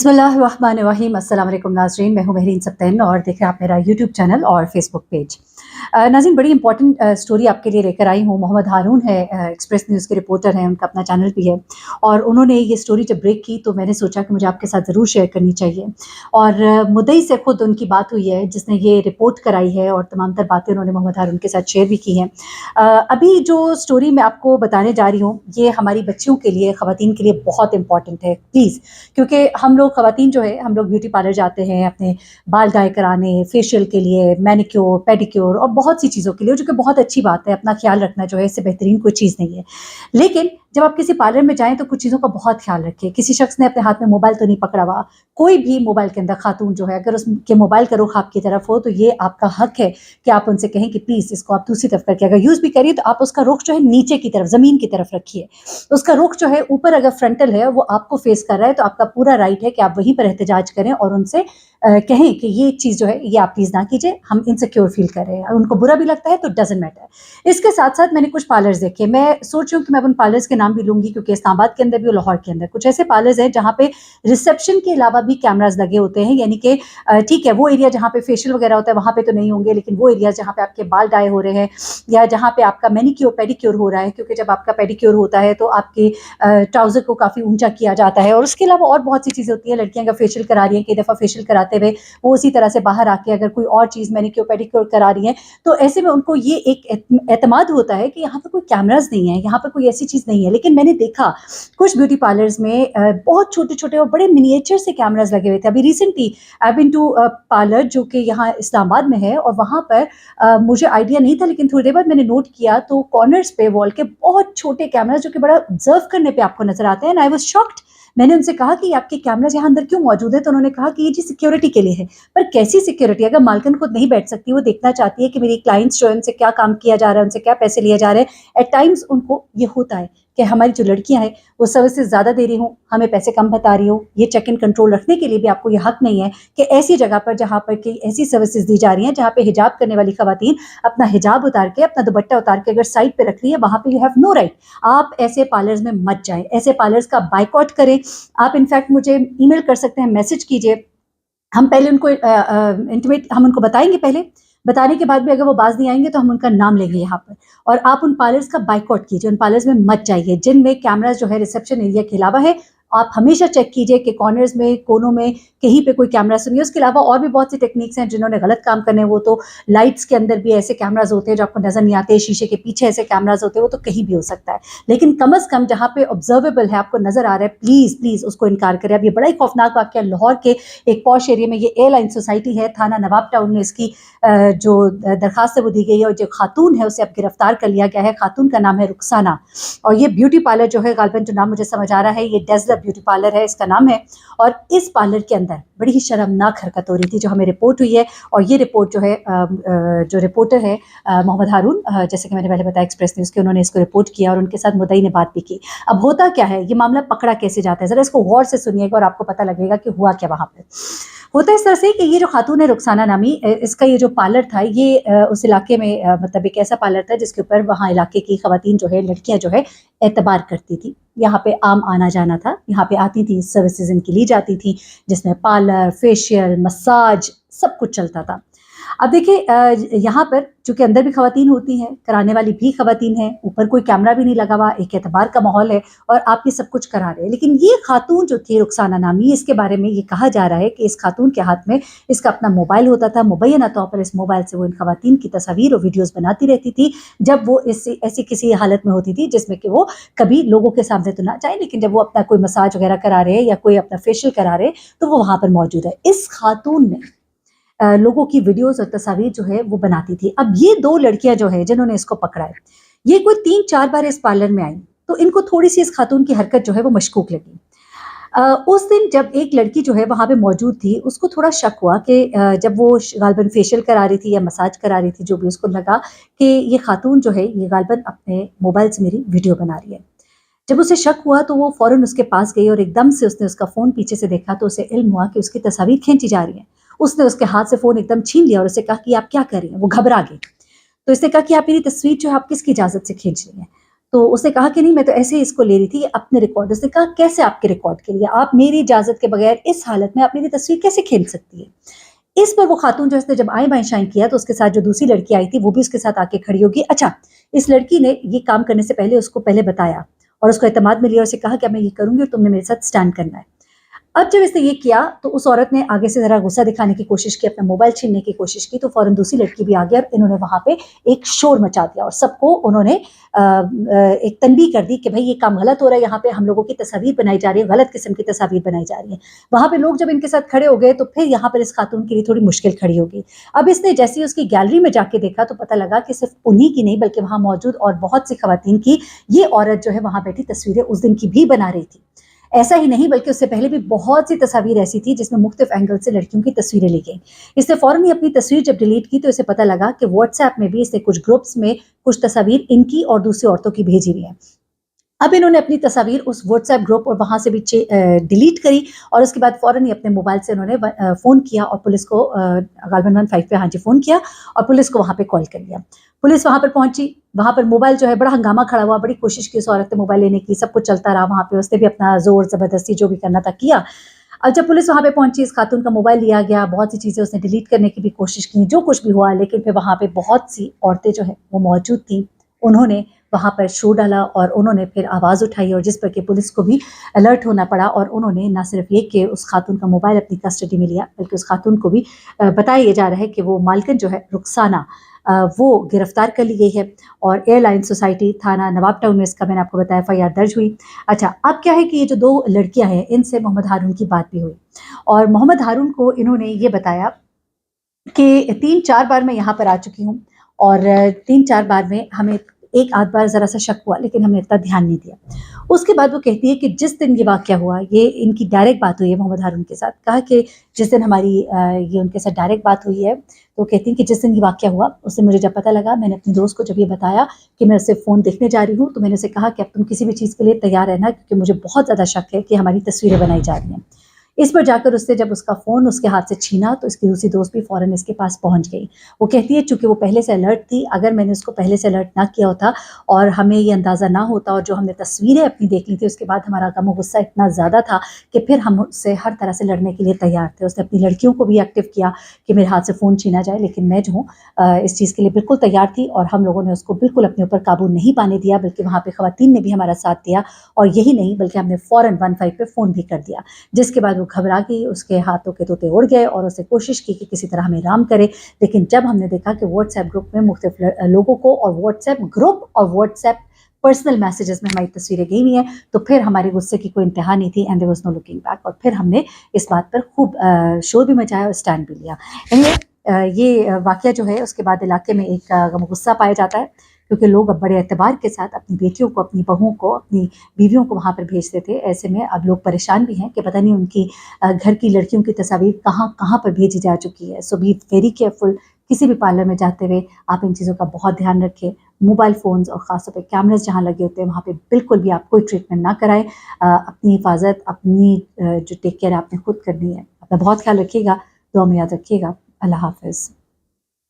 बिस्मिल्लाहिर्रहमानिर्रहीम। अस्सलाम वालेकुम नाज़रीन, मैं हूँ महरीन सब्तैन और देख रहे हैं आप मेरा यूट्यूब चैनल और फेसबुक पेज। नाज़रीन, बड़ी इंपॉर्टेंट स्टोरी आपके लिए लेकर आई हूँ। मोहम्मद हारून है, एक्सप्रेस न्यूज़ के रिपोर्टर हैं, उनका अपना चैनल भी है और उन्होंने ये स्टोरी जब ब्रेक की तो मैंने सोचा कि मुझे आपके साथ ज़रूर शेयर करनी चाहिए। और मुद्दई से खुद उनकी बात हुई है जिसने ये रिपोर्ट कराई है और तमाम तर बातें उन्होंने मोहम्मद हारून के साथ शेयर भी की हैं। अभी जो स्टोरी मैं आपको बताने जा रही हूँ ये हमारी बच्चियों के लिए, ख़वातीन के लिए बहुत इंपॉर्टेंट है प्लीज़, क्योंकि हम लोग ख़वातीन जो है हम लोग ब्यूटी पार्लर जाते हैं अपने बाल डाई कराने, फेशियल के लिए, मैनिक्योर, पेडिक्योर और बहुत सी चीज़ों के लिए, जो कि बहुत अच्छी बात है। अपना ख्याल रखना जो है इससे बेहतरीन कोई चीज़ नहीं है। लेकिन जब आप किसी पार्लर में जाएँ तो कुछ चीज़ों का बहुत ख्याल रखें। किसी शख्स ने अपने हाथ में मोबाइल तो नहीं पकड़ा हुआ, कोई भी मोबाइल के अंदर खातून जो है अगर उसके मोबाइल का रुख आपकी तरफ हो तो ये आपका हक है कि आप उनसे कहें कि प्लीज़ इसको आप दूसरी तरफ करके अगर यूज़ भी करिए तो आप उसका रुख जो है नीचे की तरफ, ज़मीन की तरफ रखिए। उसका रुख जो है ऊपर अगर फ्रंटल है वो आपको फेस कर रहा है तो आपका पूरा राइट है कि आप वहीं पर एहतजाज करें और उनसे कहें कि ये चीज़ जो है ये आप प्लीज़ ना कीजिए, हम इनसिक्योर फील कर रहे हैं। उनको बुरा भी लगता है तो डज़न्ट मैटर। इसके साथ-साथ मैंने कुछ पार्लर्स देखे। मैं सोच रही हूँ कि मैं उन पार्लर्स के नाम भी लूँगी क्योंकि इस्लामाबाद के अंदर भी और लाहौर के अंदर कुछ ऐसे पार्लर्स हैं जहाँ पे रिसेप्शन के अलावा भी कैमराज़ लगे होते हैं। यानी कि ठीक है, वो एरिया जहाँ पे फेशियल वगैरह होता है वहाँ पे तो नहीं होंगे, लेकिन वो एरियाज़ जहाँ पे आपके बाल डाई हो रहे हैं या जहाँ पे आपका मैनीक्योर पेडिक्योर हो रहा है, क्योंकि जब आपका पेडिक्योर होता है तो आपके ट्राउज़र को काफ़ी ऊँचा किया जाता है। और उसके अलावा और बहुत सी चीज़ें होती हैं। लड़कियाँ अगर फेशियल करा रही हैं, कई दफ़ा फेशियल कराते हुए वो उसी तरह से बाहर आके अगर कोई और चीज़ मैनीक्योर पेडिक्योर करा रही हैं, तो ऐसे में उनको ये एक एतमाद होता है कि यहाँ पे कोई कैमराज़ नहीं है, यहाँ पे कोई ऐसी चीज़ नहीं है। लेकिन मैंने देखा कुछ ब्यूटी पार्लर्स में बहुत छोटे-छोटे और बड़े मिनिएचर से कैमराज़ लगे हुए थे। अभी recently I been to parlour जो कि यहाँ इस्लामाबाद में है और वहाँ पर मुझे आइडिया नहीं था, लेकिन थोड़ी देर बाद मैंने नोट किया तो कॉर्नर्स पे वॉल के बहुत छोटे कैमराज़ जो कि बड़ा ऑब्ज़र्व करने पे आपको नज़र आते हैं एंड आई वाज़ शॉक्ड। मैंने उनसे कहा कि आपके कैमराज़ यहाँ अंदर क्यों मौजूद है? तो उन्होंने कहा कि ये जी सिक्योरिटी के लिए है। पर कैसी सिक्योरिटी? अगर मालकिन खुद नहीं बैठ सकती, वो देखना चाहती है कि मेरी क्लाइंट्स जो है उनसे क्या काम किया जा रहा है, उनसे क्या पैसे लिए जा रहे हैं। एट टाइम्स उनको ये होता है कि हमारी जो लड़कियाँ हैं वो सर्विसेज़ ज़्यादा दे रही हों, हमें पैसे कम बता रही हों। ये चेक एंड कंट्रोल रखने के लिए भी आपको ये हक नहीं है कि ऐसी जगह पर जहाँ पर कि ऐसी सर्विसेज़ दी जा रही हैं जहाँ पे हिजाब करने वाली ख़वातीन अपना हिजाब उतार के, अपना दुपट्टा उतार के अगर साइड पे रख रही है, वहाँ पे यू हैव नो राइट। आप ऐसे पार्लर्स में मत जाएँ, ऐसे पार्लर्स का बायकॉट करें। आप इनफैक्ट मुझे ईमेल कर सकते हैं, मैसेज कीजिए। हम पहले उनको इंटीमेट हम उनको बताएँगे पहले, बताने के बाद भी अगर वो बाज़ नहीं आएँगे तो हम उनका नाम लेंगे यहाँ पर। और आप उन पार्लर्स का बायकॉट कीजिए, उन पार्लर्स में मत जाइए जिनमें कैमराज़ जो है रिसेप्शन एरिया के अलावा है। आप हमेशा चेक कीजिए कि कॉर्नर्स में, कोनों में कहीं पे कोई कैमराज़ तो नहीं है। उसके अलावा और भी बहुत सी टेक्निक्स हैं जिन्होंने गलत काम करने हैं, वो तो लाइट्स के अंदर भी ऐसे कैमराज़ होते हैं जो आपको नज़र नहीं आते, शीशे के पीछे ऐसे कैमराज़ होते हैं, वो तो कहीं भी हो सकता है। लेकिन कम से कम जहाँ पे ऑब्ज़र्वेबल है, आपको नज़र आ रहा है, प्लीज़, प्लीज़ उसको इनकार करें। अब ये बड़ा ही खौफनाक वाक़या लाहौर के एक पॉश एरिया में, ये एयरलाइन सोसाइटी है, थाना नवाब टाउन में इसकी जो दरख्वास्त है वो दी गई है और जो खातून है उसे अब गिरफ्तार कर लिया गया है। खातून का नाम है रुखसाना और ये ब्यूटी पार्लर जो है, गालिबन जो नाम मुझे समझ आ रहा है, ये डेज़लर ब्यूटी पार्लर है इसका नाम है। और इस पार्लर के अंदर बड़ी ही शर्मनाक हरकत हो रही थी जो हमें रिपोर्ट हुई है। और ये रिपोर्ट जो है जो रिपोर्टर है मोहम्मद हारून, जैसे कि मैंने पहले बताया एक्सप्रेस न्यूज़ के, उन्होंने इसको रिपोर्ट किया और उनके साथ मुद्दई ने बात भी की। अब होता क्या है, ये मामला पकड़ा कैसे जाता है, ज़रा इसको गौर से सुनिएगा और आपको पता लगेगा कि हुआ क्या वहाँ पे। होता इस तरह से कि ये जो खातून है रुखसाना नामी, इसका ये जो पार्लर था ये उस इलाके में मतलब एक ऐसा पार्लर था जिसके ऊपर वहाँ इलाके की ख़वातीन जो है, लड़कियाँ जो है एतबार करती थी। यहाँ पे आम आना जाना था, यहाँ पे आती थी, सर्विसेज इनकी ली जाती थी जिसमें पार्लर, फेशियल, मसाज सब कुछ चलता था। अब देखिए यहाँ पर चूँकि अंदर भी ख़वातीन होती हैं, कराने वाली भी ख़वातीन हैं, ऊपर कोई कैमरा भी नहीं लगा हुआ, एक एतबार का माहौल है और आप ये सब कुछ करा रहे हैं। लेकिन ये खातून जो थी रुखसाना नामी, इसके बारे में ये कहा जा रहा है कि इस खातून के हाथ में इसका अपना मोबाइल होता था। मुबैना तौर पर इस मोबाइल से वो इन ख़वातीन की तस्वीर और वीडियोज़ बनाती रहती थी जब वो ऐसी किसी हालत में होती थी जिसमें कि वो कभी लोगों के सामने तो ना जाए, लेकिन जब वो अपना कोई मसाज वगैरह करा रहे हैं या कोई अपना फेशियल करा रहे हैं तो वो वहाँ पर मौजूद है। इस खातून ने लोगों की वीडियोज़ और तस्वीर जो है वो बनाती थी। अब ये 2 लड़कियाँ जो है जिन्होंने इसको पकड़ा है, ये कोई 3-4 बार इस पार्लर में आईं, तो इनको थोड़ी-सी इस खातून की हरकत जो है वो मशकूक लगी। उस दिन जब एक लड़की जो है वहाँ पे मौजूद थी, उसको थोड़ा शक हुआ कि जब वो गालिबन फेशियल करा रही थी या मसाज करा रही थी, जो भी उसको लगा कि ये खातून जो है ये गालिबन अपने मोबाइल से मेरी वीडियो बना रही है। जब उसे शक हुआ तो वो फ़ौरन उसके पास गई और एकदम से उसने उसका फ़ोन पीछे से देखा तो उसे इल्म हुआ कि उसकी तस्वीर खींची जा रही है। उसने उसके हाथ से फ़ोन एकदम छीन लिया और उससे कहा कि आप क्या कर रही हैं? वो घबरा गई। तो इसने कहा कि आप मेरी तस्वीर जो है आप किसकी इजाज़त से खींच रही हैं? تو उसने कहा कि नहीं मैं तो ऐसे ही इसको ले रही थी, ये अपने रिकॉर्ड। उसने कहा कैसे आपके रिकॉर्ड के लिए? आप मेरी इजाज़त के बगैर इस हालत में आप मेरी तस्वीर कैसे खींच सकती है? इस पर वो खातून जो है उसने जब आएँ-बाएँ किया तो उसके साथ जो दूसरी लड़की आई थी वो भी उसके साथ आके खड़ी होगी। अच्छा, इस लड़की ने ये काम करने से पहले उसको पहले बताया और उसको एतमाद में लिया और उसे कहा कि अब मैं ये करूँगी और तुमने मेरे साथ स्टैंड करना है। अब जब इसने ये किया तो उस औरत ने आगे से ज़रा गुस्सा दिखाने की कोशिश की, अपना मोबाइल छीनने की कोशिश की, तो फ़ौरन दूसरी लड़की भी आ गई और इन्होंने वहाँ पे एक शोर मचा दिया और सबको उन्होंने एक तनबीह कर दी कि भाई ये काम गलत हो रहा है, यहाँ पे हम लोगों की तस्वीर बनाई जा रही है, गलत किस्म की तस्वीर बनाई जा रही है। वहाँ पे लोग जब इनके साथ खड़े हो गए तो फिर यहाँ पर इस खातून के लिए थोड़ी मुश्किल खड़ी हो गई। अब इसने जैसे ही उसकी गैलरी में जाके देखा तो पता लगा कि सिर्फ उन्हीं की नहीं बल्कि वहाँ मौजूद और बहुत सी खवातीन की ये औरत जो है वहाँ बैठी तस्वीरें उस दिन की भी बना रही थी। ऐसा ही नहीं बल्कि उससे पहले भी बहुत सी तस्वीर ऐसी थी जिसमें मुख्तलिफ एंगल से लड़कियों की तस्वीरें ली गई। इसने फ़ौरन ही अपनी तस्वीर जब डिलीट की तो इसे पता लगा कि व्हाट्सएप में भी इसने कुछ ग्रुप्स में कुछ तस्वीर इनकी और दूसरी औरतों की भेजी हुई हैं। अब इन्होंने अपनी तस्वीर उस व्हाट्सएप ग्रुप और वहाँ से भी डिलीट करी और उसके बाद फ़ौरन ही अपने मोबाइल से उन्होंने फ़ोन किया और पुलिस को गालबन 15 पे हाँ जी फ़ोन किया और पुलिस को वहाँ पे कॉल कर लिया। पुलिस वहाँ पर पहुँची, वहाँ पर मोबाइल जो है बड़ा हंगामा खड़ा हुआ, बड़ी कोशिश की उस औरत ने मोबाइल लेने की, सब कुछ चलता रहा वहाँ पे, उसने भी अपना ज़ोर ज़बरदस्ती जो भी करना था किया। अब जब पुलिस वहाँ पे पहुँची, इस खातून का मोबाइल लिया गया, बहुत सी चीज़ें उसने डिलीट करने की भी कोशिश की, जो कुछ भी हुआ, लेकिन फिर वहाँ पे बहुत सी औरतें जो हैं वो मौजूद थीं। उन्होंने वहाँ पर शोर डाला और उन्होंने फिर आवाज़ उठाई और जिस पर कि पुलिस को भी अलर्ट होना पड़ा और उन्होंने ना सिर्फ ये कि उस खातून का मोबाइल अपनी कस्टडी में लिया बल्कि उस खातून को भी बताया ये जा रहा है कि वो मालकिन जो है रुखसाना वो गिरफ्तार कर ली गई है और एयरलाइन सोसाइटी थाना नवाब टाउन में इसका मैंने आपको बताया एफआईआर दर्ज हुई। अच्छा, अब क्या है कि ये जो 2 लड़कियाँ हैं इनसे मोहम्मद हारून की बात भी हुई और मोहम्मद हारून को इन्होंने ये बताया कि 3-4 बार मैं यहाँ पर आ चुकी हूँ और 3-4 बार में हमें एक आध बार ज़रा-सा शक हुआ लेकिन हमने इतना ध्यान नहीं दिया। उसके बाद वो कहती है कि जिस दिन ये वाक़या हुआ, ये इनकी डायरेक्ट बात हुई है मोहम्मद हारून के साथ। कहा कि जिस दिन हमारी ये उनके साथ डायरेक्ट बात हुई है, तो कहती हैं कि जिस दिन ये वाक़या हुआ, उस दिन मुझे जब पता लगा मैंने अपने दोस्त को जब ये बताया कि मैं उससे फ़ोन देखने जा रही हूँ, तो मैंने उसे कहा कि अब तुम किसी भी चीज़ के लिए तैयार रहना क्योंकि मुझे बहुत ज़्यादा शक है कि हमारी तस्वीरें बनाई जा रही हैं। इस पर जाकर उसने जब उसका फ़ोन उसके हाथ से छीना तो इसकी दूसरी दोस्त भी फ़ौरन इसके पास पहुँच गई। वो कहती है चूँकि वो पहले से अलर्ट थी, अगर मैंने उसको पहले से अलर्ट ना किया होता और हमें ये अंदाज़ा ना होता और जो हमने तस्वीरें अपनी देख ली थी उसके बाद हमारा गम और गुस्सा इतना ज़्यादा था कि फिर हम उससे हर तरह से लड़ने के लिए तैयार थे। उसने अपनी लड़कियों को भी एक्टिव किया कि मेरे हाथ से फ़ोन छीना जाए लेकिन मैं जो हूँ इस चीज़ के लिए बिल्कुल तैयार थी और हम लोगों ने उसको बिल्कुल अपने ऊपर काबू नहीं पाने दिया बल्कि वहाँ पे ख़वातीन ने भी हमारा साथ दिया और यही नहीं बल्कि हमने फ़ौरन 15 पे फ़ोन भी कर दिया। जिसके बाद वो घबरा गई, उसके हाथों के तोते उड़ गए और उसने कोशिश की कि किसी तरह हमें राम करे। लेकिन जब हमने देखा कि व्हाट्सएप ग्रुप में मुख्तलिफ लोगों को और व्हाट्सएप ग्रुप और व्हाट्सएप पर्सनल मैसेजेस में हमारी तस्वीरें गई हुई हैं, तो फिर हमारे गुस्से की कोई इंतहा नहीं थी and there was no looking back और फिर हमने इस बात पर खूब शोर भी मचाया और स्टैंड भी लिया। एनीवे ये वाक़या जो है उसके बाद इलाके में एक गम-गुस्सा पाया जाता है क्योंकि लोग अब बड़े एतबार के साथ अपनी बेटियों को, अपनी बहुओं को, अपनी बीवियों को वहाँ पर भेजते थे। ऐसे में अब लोग परेशान भी हैं कि पता नहीं उनकी घर की लड़कियों की तस्वीर कहाँ-कहाँ पर भेजी जा चुकी है। सो बी वेरी केयरफुल। किसी भी पार्लर में जाते हुए आप इन चीज़ों का बहुत ध्यान रखें। मोबाइल फ़ोन्स और ख़ास तौर पे कैमराज़ जहाँ लगे होते हैं वहाँ पे बिल्कुल भी आप कोई ट्रीटमेंट ना कराएँ। अपनी हिफाज़त, अपनी जो टेक केयर है आपने खुद करनी है। अपना बहुत ख़्याल रखिएगा, दुआ में याद रखिएगा। अल्लाह हाफ़िज़।